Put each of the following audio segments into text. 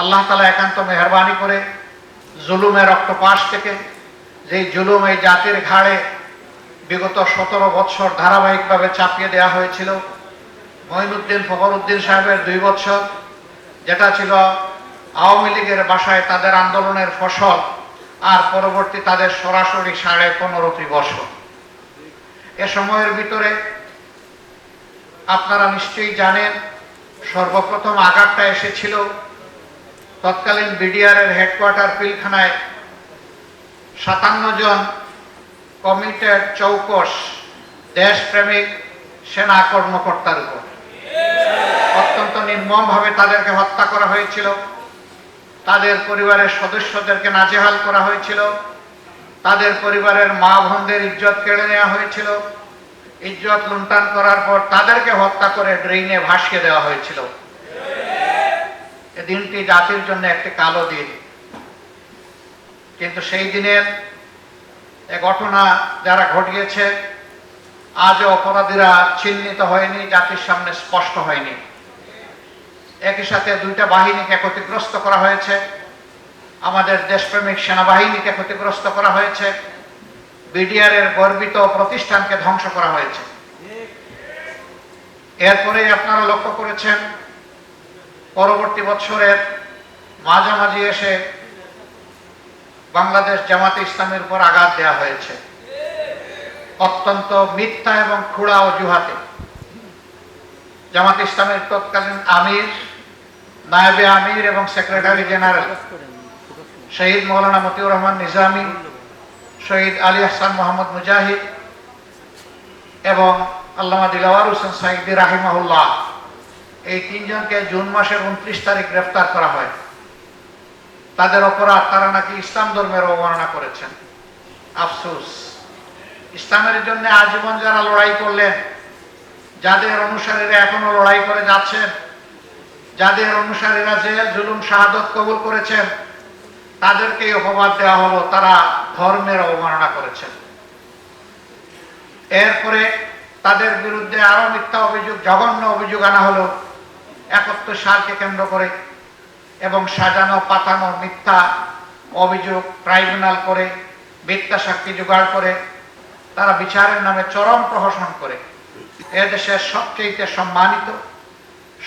আল্লাহ তাআলা একান্ত মেহেরবানি করে জুলুমের রক্তপাত থেকে, যেই জুলুম এই জাতির ঘাড়ে বিগত 17 বছর ধারাবাহিকভাবে চাপিয়ে দেওয়া হয়েছিল, মঈনুদ্দিন ফখরুদ্দিন সাহেবের 2 বছর, যেটা ছিল আওয়ামী লীগের বাসায় তাদের আন্দোলনের ফসল, আর পরবর্তী তাদের সরাসরি 15.5 বছর। এ সময়ের ভিতরে আপনারা নিশ্চয়ই জানেন, সর্বপ্রথম আঘাতটা এসেছিল তৎকালীন বিডিআরের হেডকোয়ার্টার পিলখানায় 57 জন কমিটেড চৌকস দেশপ্রেমিক সেনা কর্মকর্তার উপর অত্যন্ত নির্মমভাবে তাদেরকে হত্যা করা হয়েছিল। তাদের পরিবারের সদস্যদেরকে নাজেহাল করা হয়েছিল, তাদের পরিবারের মা বোনদের ইজ্জত কেড়ে নেওয়া হয়েছিল, ইজ্জত লুণ্ঠন করার পর তাদেরকে হত্যা করে ড্রেইনে ভাসিয়ে দেওয়া হয়েছিল। এই দিনটি জাতির জন্য একটি কালো দিন, কিন্তু সেই দিনের এ ঘটনা যারা ঘটিয়েছে, আজও অপরাধীরা চিহ্নিত হয়নি, জাতির সামনে স্পষ্ট হয়নি। একই সাথে 2টা বাহিনীকে ক্ষতিগ্রস্ত করা হয়েছে, আমাদের দেশপ্রেমিক সেনাবাহিনীকে ক্ষতিগ্রস্ত করা হয়েছে, বিডিআরের গর্বিত প্রতিষ্ঠানকে ধ্বংস করা হয়েছে। এরপরে আপনারা লক্ষ্য করেছেন, পরবর্তী বছরের মাঝামাঝি এসে বাংলাদেশ জামাতে ইসলামের উপর আঘাত দেওয়া হয়েছে অত্যন্ত মিথ্যা এবং খুড়া অজুহাতে। জামাতে ইসলামের তৎকালীন আমির, নায়েবে আমির এবং সেক্রেটারি জেনারেল শহীদ মৌলানা মতিউর রহমান নিজামী, শহীদ আলী আহসান মোহাম্মদ মুজাহিদ এবং আল্লামা দিলওয়ার হোসেন সাইদি রাহিমাহুল্লাহ, এই 3 জনকে জুন মাসের 29 তারিখ গ্রেফতার করা হয়। তাদের অপরাধ, তারা নাকি ইসলাম ধর্মের অবমাননা করেছেন। আফসোস, ইসলামের জন্য আজীবন যারা লড়াই করলেন, যাদের অনুসারীরা এখনো লড়াই করে যাচ্ছেন, যাদের অনুসারীরা জেল জুলুম শাহাদত কবুল করেছেন, তাদেরকে অপবাদ দেওয়া হলো তারা ধর্মের অবমাননা করেছেন। এরপরে তাদের বিরুদ্ধে আরো মিথ্যা অভিযোগ, জঘন্য অভিযোগ আনা হলো 71 সালকে কেন্দ্র করে, এবং সাজানো পাতানো মিথ্যা অভিযোগ ট্রাইব্যুনাল করে, মিথ্যা সাক্ষী জোগাড় করে তারা বিচারের নামে চরম প্রহসন করে এদেশের সবচেয়ে সম্মানিত,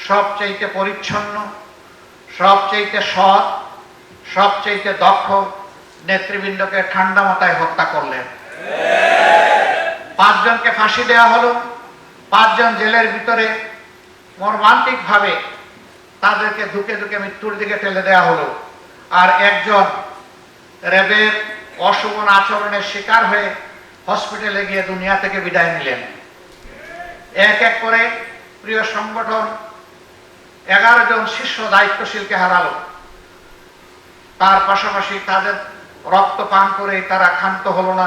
সবচেয়ে পরিচ্ছন্ন, সবচেয়ে সৎ, সবচেয়ে দক্ষ নেতৃবৃন্দকে ঠান্ডা মাথায় হত্যা করলেন। 5 জনকে ফাঁসি দেওয়া হলো, 5 জন জেলের ভিতরে মর্মান্তিকভাবে তাদেরকে ধুকে ধুকে মৃত্যুর দিকে ঠেলে দেওয়া হলো। আর একজন র্যাবের অশোভন আচরণের শিকার হয়ে হসপিটালে গিয়ে দুনিয়া থেকে বিদায় নিলেন। এক এক করে প্রিয় সংগঠন 11 জন শীর্ষ দায়িত্বশীলকে হারালো। তার পাশাপাশি তাদের রক্ত পান করে তারা ক্ষান্ত হলো না,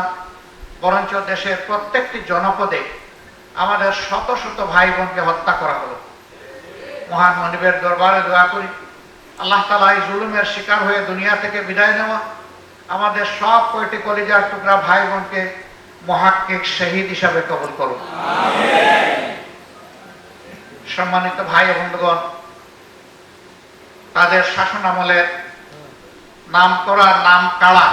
বরঞ্চ দেশের প্রত্যেকটি জনপদে আমাদের শত শত ভাই বোনকে হত্যা করা হলো। মহান মনিবের দরবারে দোয়া করি, আল্লাহ তাআলা এই জুলুমের শিকার হয়ে দুনিয়া থেকে বিদায় নেওয়া আমাদের সব কয়টি কলিজার টুকরা ভাই বোনকে মুহাক্কিক শহীদ হিসাবে কবুল করুন। সম্মানিত ভাই ও বন্ধুগণ, তাদের শাসন আমলের নাম করা নাম কাড়া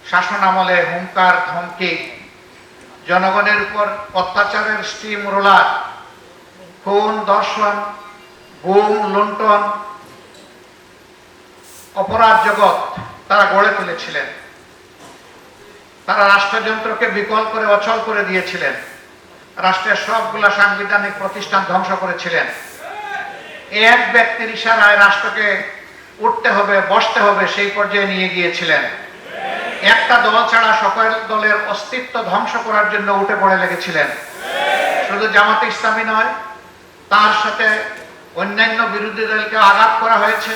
শাসন আমলে হুঙ্কার ধমকি, জনগণের উপর অত্যাচারের স্টিম রোলার, খুন দর্শন, গুম লুণ্ঠন, অপরাধ জগৎ তারা গড়ে তুলেছিলেন। তারা রাষ্ট্রযন্ত্রকে বিকল করে অচল করে দিয়েছিলেন, রাষ্ট্রের সবগুলা সাংবিধানিক প্রতিষ্ঠান ধ্বংস করেছিলেন। এক ব্যক্তির ইশারায় রাষ্ট্রকে উঠতে হবে, বসতে হবে সেই পর্যায়ে নিয়ে গিয়েছিলেন। একটা দল ছাড়া সকল দলের অস্তিত্ব ধ্বংস করার জন্য উঠে পড়ে লেগেছিলেন। শুধু জামাতে ইসলামী নয়, তার সাথে অন্যান্য বিরোধী দলকে আঘাত করা হয়েছে,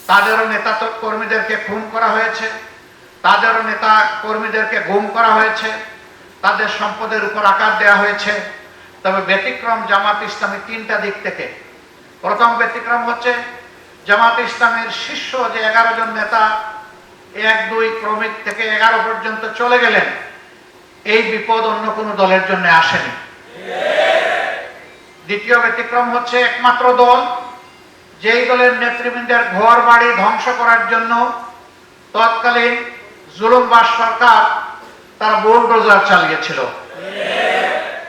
তাদেরও নেতা কর্মীদেরকে খুন করা হয়েছে, তাদেরও নেতা কর্মীদেরকে গুম করা হয়েছে, তাদের সম্পদের উপর আঘাত দেওয়া হয়েছে। তবে ব্যতিক্রম জামাত ইসলামী 3টা দিক থেকে। প্রথম ব্যতিক্রম হচ্ছে জামাতে ইসলামের শীর্ষ যে 11 জন নেতা 1-2 ক্রমিক থেকে 11 পর্যন্ত চলে গেলেন, এই বিপদ অন্য কোনো দলের জন্য আসেনি। দ্বিতীয় ব্যতিক্রম হচ্ছে একমাত্র দল যেই দলের নেতৃবৃন্দের ঘর বাড়ি ধ্বংস করার জন্য তৎকালীন জুলুমবাজ সরকার তারা বুলডোজার চালিয়েছিল,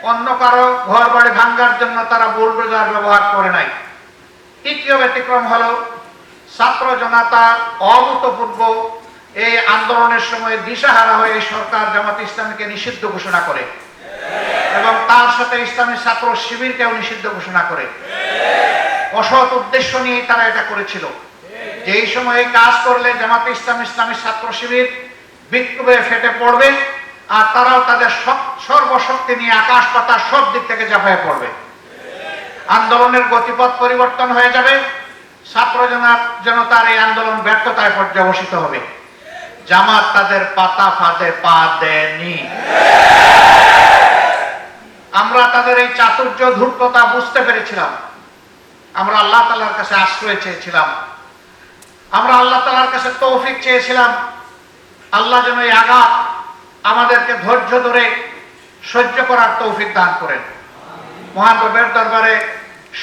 অন্য কারো ঘর বাড়ি ভাঙ্গার জন্য তারা বুলডোজার ব্যবহার করে নাই। তৃতীয় ব্যতিক্রম হলো ছাত্র জনতার অভূতপূর্ব এই আন্দোলনের সময় দিশাহারা হয়ে সরকার জামাত ইসলামীকে নিষিদ্ধ ঘোষণা করে এবং তার সাথে ইসলামী ছাত্র শিবিরকেও নিষিদ্ধ ঘোষণা করে। অসৎ উদ্দেশ্য নিয়ে তারা এটা করেছিল, যে এই সময় কাজ করলে জামাত ইসলামী ছাত্র শিবির বিক্ষোভে ফেটে পড়বে আর তারাও তাদের সর্বশক্তি নিয়ে আকাশ পাতাল সব দিক থেকে ঝাঁপিয়ে পড়বে। আন্দোলনের গতিপথ পরিবর্তন হয়ে যাবে, ছাত্র জনতার এই আন্দোলন ব্যর্থতায় পর্যবসিত হবে। জামাত তাদের পাতা ফাঁদে পা দেয়নি। আমরা তাদের এই চাতুর্য ধূর্ততা বুঝতে পেরেছিলাম। আমরা আল্লাহ তাআলার কাছে আশ্রয় চেয়েছিলাম, আমরা আল্লাহ তাআলার কাছে তৌফিক চেয়েছিলাম। আল্লাহ যেন এই আঘাত আমাদেরকে ধৈর্য ধরে সহ্য করার তৌফিক দান করেন। মহান রবের দরবারে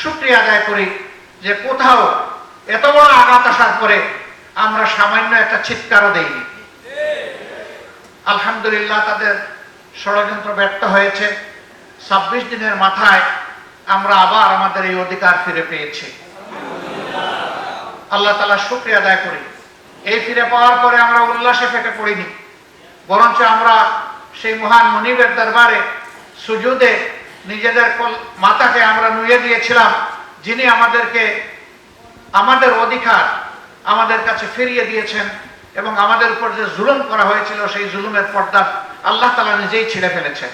শুকরিয়া আদায় করি যে কোথাও এত বড় আঘাত আসার পরে আমরা সামান্য একটা চিৎকারও দেইনি। আলহামদুলিল্লাহ, তাদের ষড়যন্ত্র ব্যর্থ হয়েছে। 26 দিনের মাথায় আমরা আবার আমাদের এই অধিকার ফিরে পেয়েছি। আল্লাহ তাআলা শুকরিয়া আদায় করি। এই ফিরে পাওয়ার পরে আমরা উল্লাসে ফেটে পড়িনি, বরঞ্চ আমরা সেই মহান মুনিবের দরবারে সুজুদে নিজেদের মাথাকে আমরা নুয়ে দিয়েছিলাম, যিনি আমাদেরকে আমাদের অধিকার আমাদের কাছে ফিরিয়ে দিয়েছেন এবং আমাদের উপর যে জুলুম করা হয়েছিল সেই জুলুমের পর্দা আল্লাহ তাআলা নিজেই ছিঁড়ে ফেলেছেন।